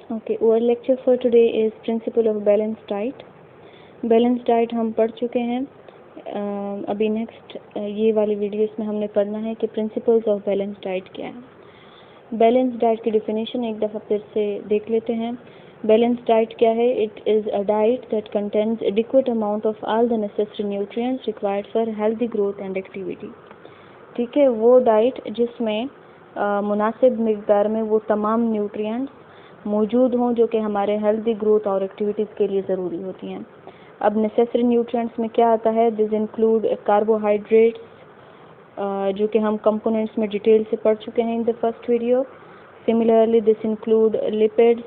Okay, our lecture for today is principle of balanced diet. Balance diet हम पढ़ चुके हैं. अभी नेक्स्ट ये वाली वीडियोस में हमने पढ़ना है कि प्रिंसिपल्स ऑफ बैलेंस डाइट क्या है. बैलेंस डाइट की डेफिनेशन एक दफ़ा फिर से देख लेते हैं. बैलेंस डाइट क्या है? It is a diet that contains adequate amount of all the necessary nutrients required for healthy growth and activity. ठीक है, वो डाइट जिसमें मुनासिब मिक़दार में वो तमाम न्यूट्रिएंट्स मौजूद हों जो कि हमारे हेल्दी ग्रोथ और एक्टिविटीज़ के लिए ज़रूरी होती हैं. अब नेसेसरी न्यूट्रिएंट्स में क्या आता है? दिस इंक्लूड कार्बोहाइड्रेट्स, जो कि हम कंपोनेंट्स में डिटेल से पढ़ चुके हैं in the first video. Similarly this include lipids,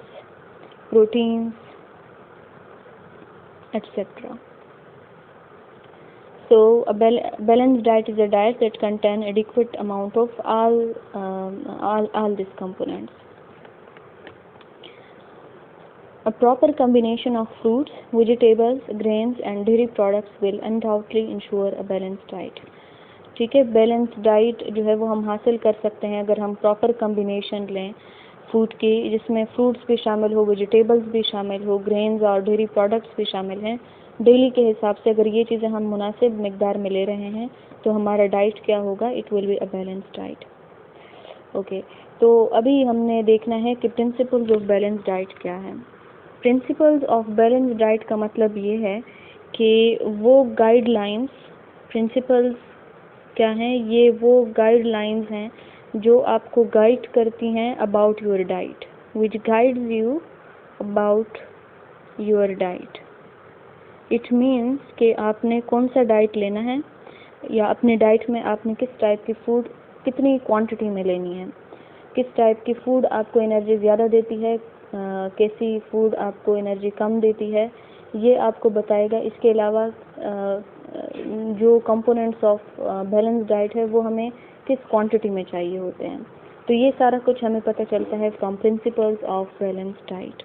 proteins, etcetera. So a balanced diet is a diet that contain adequate amount of all these components. A proper combination of fruits, vegetables, grains and dairy products will undoubtedly ensure a balanced diet. ठीक है, balance diet जो है वो हम हासिल कर सकते हैं अगर हम प्रॉपर कम्बिनेशन लें फूड की, जिसमें फ्रूट्स भी शामिल हो, वेजिटेबल्स भी शामिल हो, ग्रेन्स और डेयरी प्रोडक्ट्स भी शामिल हैं. डेली के हिसाब से अगर ये चीज़ें हम मुनासिब मिक़दार में ले रहे हैं तो हमारा डाइट क्या होगा? It will be a balance diet. Okay, तो अभी हमने देखना है कि प्रिंसिपल्स ऑफ बैलेंस डाइट क्या है. प्रिंसिपल्स ऑफ बैलेंस डाइट का मतलब ये है कि वो गाइडलाइंस, प्रिंसिपल्स क्या हैं? ये वो गाइडलाइंस हैं जो आपको गाइड करती हैं about your diet, which guides you about your diet. It means कि आपने कौन सा डाइट लेना है या अपने डाइट में आपने किस टाइप की फ़ूड कितनी क्वांटिटी में लेनी है, किस टाइप की फ़ूड आपको एनर्जी ज़्यादा देती है, कैसी फ़ूड आपको एनर्जी कम देती है, ये आपको बताएगा. इसके अलावा जो कंपोनेंट्स ऑफ बैलेंस डाइट है वो हमें किस क्वांटिटी में चाहिए होते हैं. तो ये सारा कुछ हमें पता चलता है from principles of balance diet.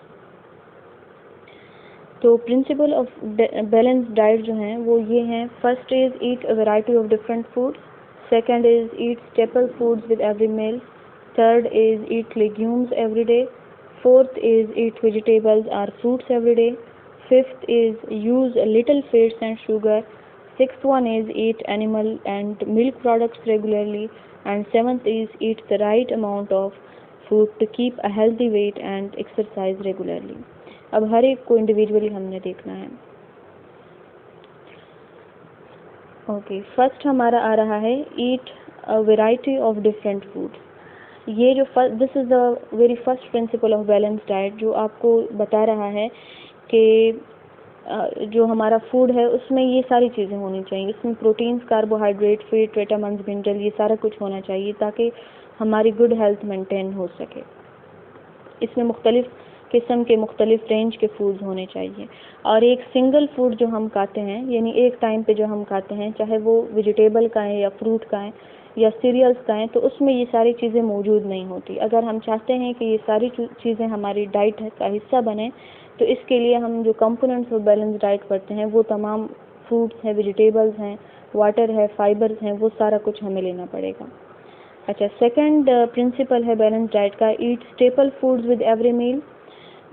तो प्रिंसिपल ऑफ बैलेंस डाइट जो हैं वो ये हैं. First is eat a variety of different foods. Second is eat staple foods with every meal. Third is eat legumes every day. Fourth is eat vegetables और fruits every day. Fifth is use little fats and sugar. Sixth one is eat animal and milk products regularly, and seventh is eat the right amount of food to keep a healthy weight and exercise regularly. अब हर एक को individually हमने देखना है. Okay, first हमारा आ रहा है eat a variety of different foods. ये जो this is the very first principle of balance diet जो आपको बता रहा है कि जो हमारा फूड है उसमें ये सारी चीज़ें होनी चाहिए. इसमें proteins, carbohydrate, fat, vitamin, mineral, ये सारा कुछ होना चाहिए ताकि हमारी गुड हेल्थ मेंटेन हो सके. इसमें मुख्तलिफ़ किस्म के मुख्तलिफ़ रेंज के फूड्स होने चाहिए. और एक सिंगल फूड जो हम खाते हैं, यानी एक टाइम पे जो हम खाते हैं, चाहे वो वेजिटेबल का है या फ्रूट का है या सीरियल्स का है, तो उसमें ये सारी चीज़ें मौजूद नहीं होती. अगर हम चाहते हैं कि ये सारी चीज़ें हमारी डाइट का हिस्सा बने तो इसके लिए हम जो कंपोनेंट्स ऑफ बैलेंस डाइट पढ़ते हैं वो तमाम फ्रूट्स हैं, वेजिटेबल्स हैं, वाटर है, फाइबर्स हैं, वो सारा कुछ हमें लेना पड़ेगा. अच्छा, सेकंड प्रिंसिपल है बैलेंस डाइट का, eat staple foods with every meal.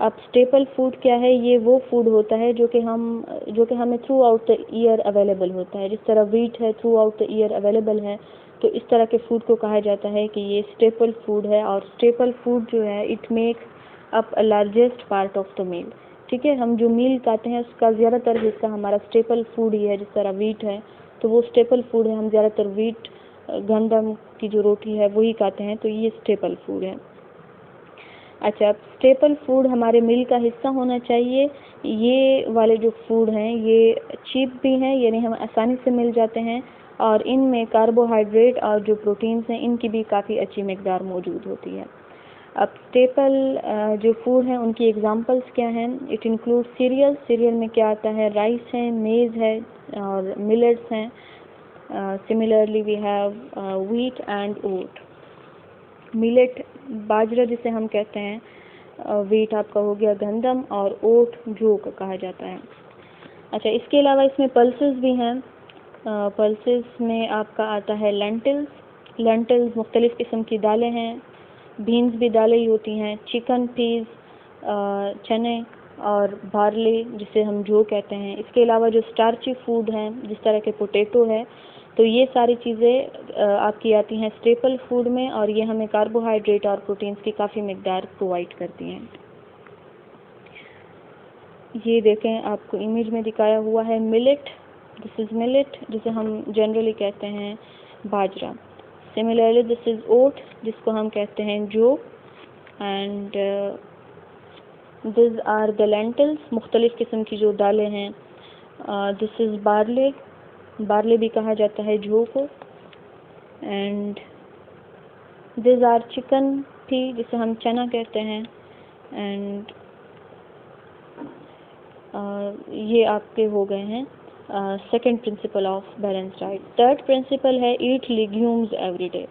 अब स्टेपल फूड क्या है? ये वो फूड होता है जो कि हमें through out the year available होता है. जिस तरह वीट है through out the year available है, तो इस तरह के फूड को कहा जाता है कि ये स्टेपल फूड है. और स्टेपल फूड जो है it makes up a largest part of the meal. ठीक है, हम जो मील खाते हैं उसका ज़्यादातर हिस्सा हमारा स्टेपल फूड ही है. जिस तरह वीट है तो वो स्टेपल फूड है, हम ज़्यादातर वीट, गंदम की जो रोटी है वही खाते हैं, तो ये स्टेपल फूड है. अच्छा, स्टेपल फूड हमारे मील का हिस्सा होना चाहिए. ये वाले जो फूड हैं ये चीप भी हैं, यानी हमें आसानी से मिल जाते हैं, और इनमें कार्बोहाइड्रेट और जो प्रोटीन्स हैं इनकी भी काफ़ी अच्छी मिकदार मौजूद होती है. अब स्टेपल जो फूड हैं उनकी एग्जांपल्स क्या हैं? It include serial. सीरियल में क्या आता है? राइस है, मेज़ है और मिलेट्स हैं. Similarly we have wheat and oat. Millet बाजरा जिसे हम कहते हैं, व्हीट आपका हो गया गंदम, और ओट जौ का कहा जाता है. अच्छा, इसके अलावा इसमें पल्सेस भी हैं. पल्सेस में आपका आता है लेंटिल्स. लेंटिल्स मुख्तलिफ़ किस्म की दालें हैं. बीन्स भी दालें ही होती हैं. चिकन, पीस, चने और बार्ले जिसे हम जौ कहते हैं। इसके अलावा जो स्टार्ची फूड हैं जिस तरह के पोटैटो है, तो ये सारी चीज़ें आपकी आती हैं स्टेपल फूड में, और ये हमें कार्बोहाइड्रेट और प्रोटीन्स की काफ़ी मिकदार प्रोवाइड करती हैं। ये देखें, आपको इमेज में दिखाया हुआ है मिलेट, दिस इज़ मिलेट जिसे हम जनरली कहते हैं बाजरा। सिमिलरली दिस इज़ ओट जिसको हम कहते हैं जौ, and this are the lentils, मुख्तलिफ़ किस्म की जो दालें हैं। दिस इज़ बार्ले, बार्ले भी कहा जाता है जौ को, एंड दिस आर चिकन थी जिसे हम चना कहते हैं, एंड ये आपके हो गए हैं second principal of balance diet. Third principal है ईट लेग्यूम्स एवरी डे।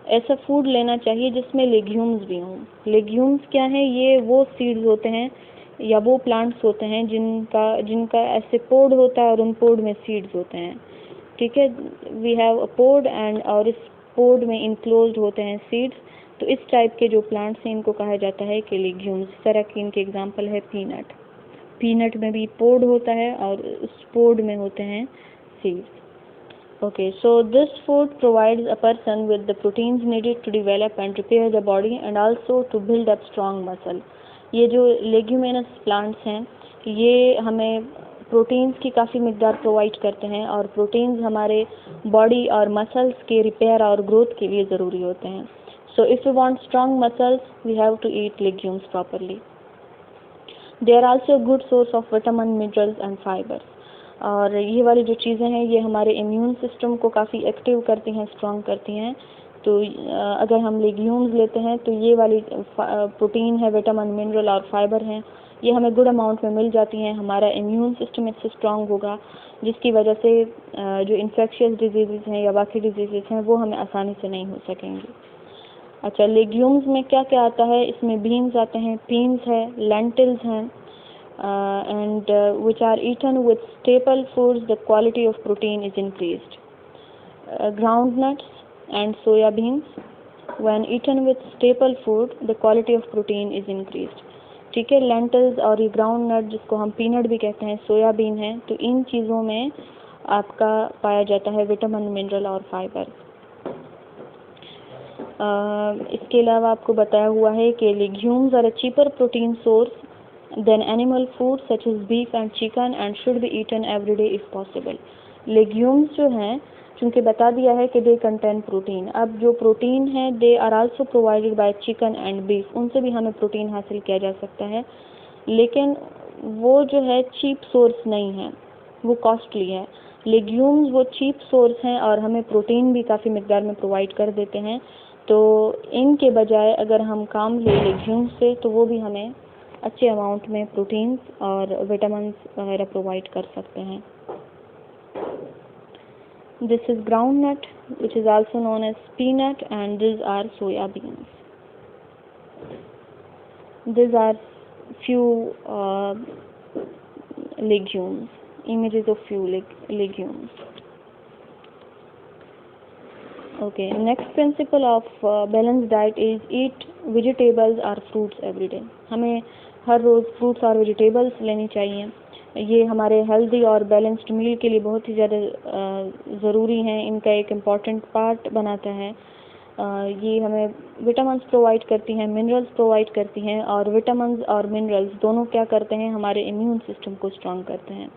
ऐसा फूड लेना चाहिए जिसमें लेग्यूम्स भी हों। लेग्यूम्स क्या हैं? ये वो सीड्स होते हैं या वो प्लांट्स होते हैं जिनका ऐसे पोड होता है और उन पोड में सीड्स होते हैं। ठीक है, we have a pod and और इस पोड में इनक्लोज्ड होते हैं सीड्स। तो इस टाइप के जो प्लांट्स हैं इनको कहा जाता है कि लेग्यूम्स। इस तरह की इनके एग्जाम्पल है पीनट। पीनट में भी पोड होता है और उस पोड में होते हैं seeds. Okay, so this food provides a person with the proteins needed to develop and repair the body and also to build up strong muscle. ये जो लेग्यूमिनस प्लांट्स हैं ये हमें प्रोटीन्स की काफ़ी मिकदार प्रोवाइड करते हैं, और प्रोटीन्स हमारे बॉडी और मसल्स के रिपेयर और ग्रोथ के लिए ज़रूरी होते हैं। So if you want strong muscles we have to eat legumes properly. They are also good source of vitamin, minerals and fibres. और ये वाली जो चीज़ें हैं ये हमारे इम्यून सिस्टम को काफ़ी एक्टिव करती हैं, स्ट्रॉन्ग करती हैं। तो अगर हम लेग्यूम्स लेते हैं तो ये वाली प्रोटीन है, विटामिन, मिनरल और फाइबर हैं, ये हमें गुड अमाउंट में मिल जाती हैं। हमारा इम्यून सिस्टम इससे स्ट्रॉन्ग होगा, जिसकी वजह से जो इन्फेक्शियस डिजीज़ हैं या बाकी डिजीज़ हैं वो हमें आसानी से नहीं हो सकेंगी। अच्छा, लेग्यूम्स में क्या क्या आता है? इसमें बीन्स आते हैं, पीन्स है, लेंटिल्स हैं, and which are eaten with staple foods, the quality of protein is increased. Groundnuts and soya beans, when eaten with staple food, the quality of protein is increased. ठीक है, lentils और ये ground नट जिसको हम peanut भी कहते हैं, soybean है, तो इन चीज़ों में आपका पाया जाता है विटामिन, मिनरल और फाइबर। इसके अलावा आपको बताया हुआ है कि legumes are a cheaper protein source than animal food such as beef and chicken and should be eaten every day if possible. Legumes जो हैं, चूँकि बता दिया है कि they contain protein, अब जो प्रोटीन है they are also provided by chicken and beef, उनसे भी हमें प्रोटीन हासिल किया जा सकता है, लेकिन वो जो है चीप सोर्स नहीं है, वो कॉस्टली है। लेग्यूम्स वो चीप सोर्स हैं और हमें प्रोटीन भी काफ़ी मिकदार में प्रोवाइड कर देते हैं। तो इनके बजाय अगर हम काम लें लेग्यूम्स से तो वो भी हमें अच्छे अमाउंट में प्रोटीन्स और विटामिन्स वगैरह प्रोवाइड कर सकते हैं। This is ground nut which is also known as peanut and this are soya beans. This are few legumes, images of few legumes. Okay, next principle of balanced diet is eat vegetables or fruits every day. हमें हर रोज़ fruits और vegetables लेनी चाहिए। ये हमारे healthy और balanced मील के लिए बहुत ही ज़्यादा ज़रूरी हैं, इनका एक इम्पॉर्टेंट पार्ट बनाता है। ये हमें विटामिन्स प्रोवाइड करती हैं, मिनरल्स प्रोवाइड करती हैं, और विटामिन्स और मिनरल्स दोनों क्या करते हैं? हमारे इम्यून सिस्टम को स्ट्रॉन्ग करते हैं,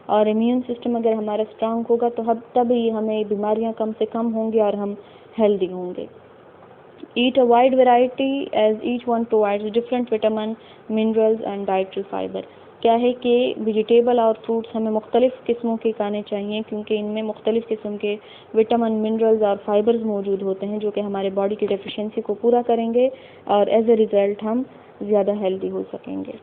और इम्यून सिस्टम अगर हमारा स्ट्रॉन्ग होगा तो तभी हमें बीमारियां कम से कम होंगी और हम हेल्दी होंगे। Eat a wide variety as each one provides different vitamin, minerals and dietary fiber. क्या है कि वेजिटेबल और फ्रूट्स हमें मुख्तलिफ़ किस्मों के खाने चाहिए, क्योंकि इनमें मुख्तलिफ़ किस्म के विटामिन, मिनरल्स और फाइबर्स मौजूद होते हैं जो कि हमारे बॉडी की डेफिशिएंसी को पूरा करेंगे, और एज ए रिज़ल्ट हम ज़्यादा हेल्दी हो सकेंगे।